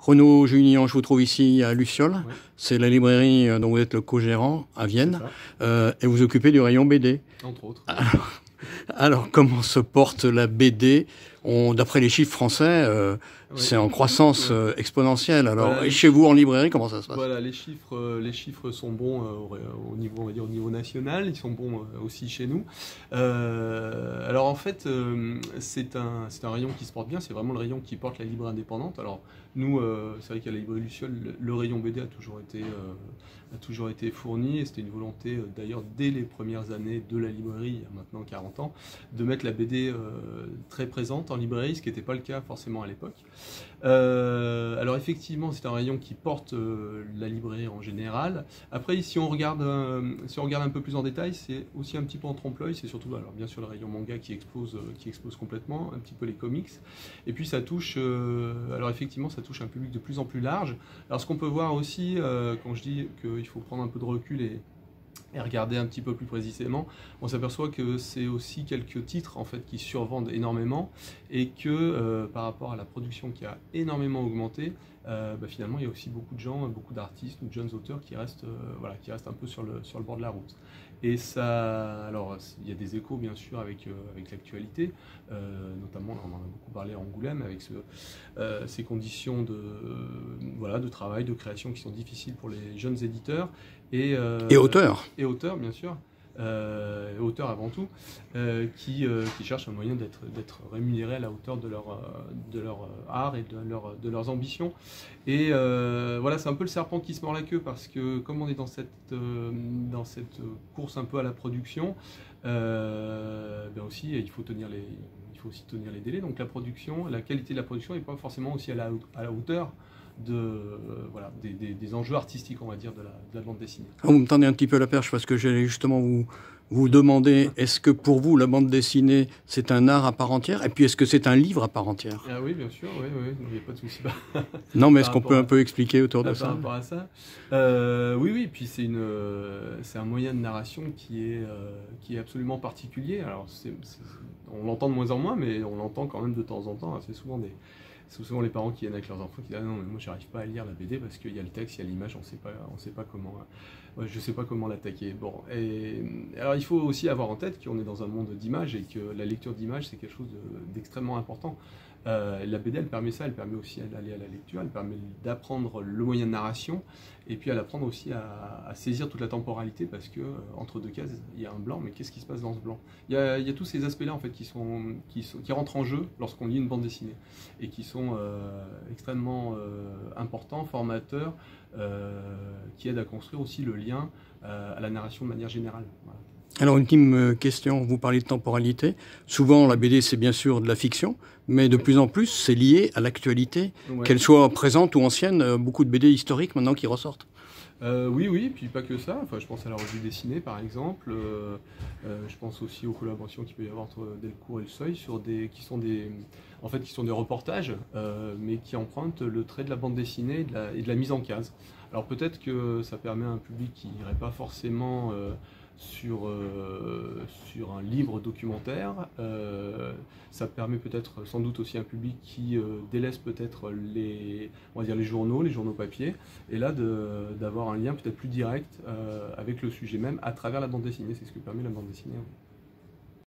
Renaud Junillan, je vous trouve ici à Luciole. Oui. C'est la librairie dont vous êtes le co-gérant à Vienne. C'est ça. Et vous occupez du rayon BD. Entre autres. Alors, comment se porte la BD? D'après les chiffres français, Oui. c'est en croissance exponentielle. Alors, Voilà, et chez vous en librairie, comment ça se passe? Voilà, les chiffres sont bons au niveau, on va dire, au niveau national, ils sont bons aussi chez nous. Alors en fait, c'est un rayon qui se porte bien, c'est vraiment le rayon qui porte la librairie indépendante. Alors nous, c'est vrai qu'à la librairie Luciole, le rayon BD a toujours été fourni, et c'était une volonté d'ailleurs dès les premières années de la librairie, il y a maintenant 40 ans, de mettre la BD très présente en librairie, ce qui n'était pas le cas forcément à l'époque. Alors effectivement, c'est un rayon qui porte la librairie en général. Après, si on regarde un peu plus en détail, c'est aussi un petit peu en trompe-l'œil. C'est surtout, alors bien sûr, le rayon manga qui explose complètement, un petit peu les comics. Et puis ça touche, alors effectivement, ça touche un public de plus en plus large. Alors ce qu'on peut voir aussi, quand je dis qu'il faut prendre un peu de recul et regarder un petit peu plus précisément, on s'aperçoit que c'est aussi quelques titres en fait qui survendent énormément, et que par rapport à la production qui a énormément augmenté, finalement il y a aussi beaucoup de gens, beaucoup d'artistes ou de jeunes auteurs qui restent un peu sur le bord de la route. Et ça, alors il y a des échos bien sûr avec l'actualité, notamment on en a beaucoup parlé à Angoulême, avec ces conditions de travail, de création qui sont difficiles pour les jeunes éditeurs et auteurs. Et auteurs, bien sûr, auteurs avant tout, qui cherchent un moyen d'être rémunérés à la hauteur de leur art et de leurs ambitions. Et voilà, c'est un peu le serpent qui se mord la queue, parce que comme on est dans cette course un peu à la production, aussi il faut aussi tenir les délais. Donc la qualité de la production n'est pas forcément aussi à la hauteur des enjeux artistiques, on va dire, de la bande dessinée. Vous me tendez un petit peu la perche, parce que j'allais justement vous demander, est-ce que pour vous la bande dessinée c'est un art à part entière, et puis est-ce que c'est un livre à part entière? Ah oui, bien sûr, oui, il n'y a pas de souci. Non, mais est-ce qu'on peut un peu expliquer autour de ça? Par rapport à ça, oui, puis c'est un moyen de narration qui est absolument particulier. Alors on l'entend de moins en moins, mais on l'entend quand même de temps en temps. C'est souvent les parents qui viennent avec leurs enfants qui disent « Ah non, mais moi j'arrive pas à lire la BD parce qu'il y a le texte, il y a l'image, on sait pas comment, je sais pas comment l'attaquer. » Bon, et alors il faut aussi avoir en tête qu'on est dans un monde d'images, et que la lecture d'images c'est quelque chose d'extrêmement important. La BD elle permet ça, elle permet aussi d'aller à la lecture, elle permet d'apprendre le moyen de narration, et puis elle apprend aussi à saisir toute la temporalité, parce que entre deux cases il y a un blanc, mais qu'est-ce qui se passe dans ce blanc? Il y a tous ces aspects là en fait qui rentrent en jeu lorsqu'on lit une bande dessinée, et qui sont extrêmement importants, formateurs, qui aident à construire aussi le lien à la narration de manière générale. Voilà. Alors, ultime question, vous parlez de temporalité. Souvent, la BD, c'est bien sûr de la fiction, mais de plus en plus, c'est lié à l'actualité, Ouais. qu'elle soit présente ou ancienne. Beaucoup de BD historiques maintenant qui ressortent. Oui, puis pas que ça. Enfin, je pense à la revue dessinée, par exemple. Je pense aussi aux collaborations qu'il peut y avoir entre Delcourt et Le Seuil, qui sont des reportages, mais qui empruntent le trait de la bande dessinée et de la mise en case. Alors peut-être que ça permet à un public qui n'irait pas forcément sur un livre documentaire. Ça permet peut-être, sans doute aussi, un public qui délaisse peut-être les journaux papier, et là d'avoir un lien peut-être plus direct avec le sujet même à travers la bande dessinée. C'est ce que permet la bande dessinée. Oui.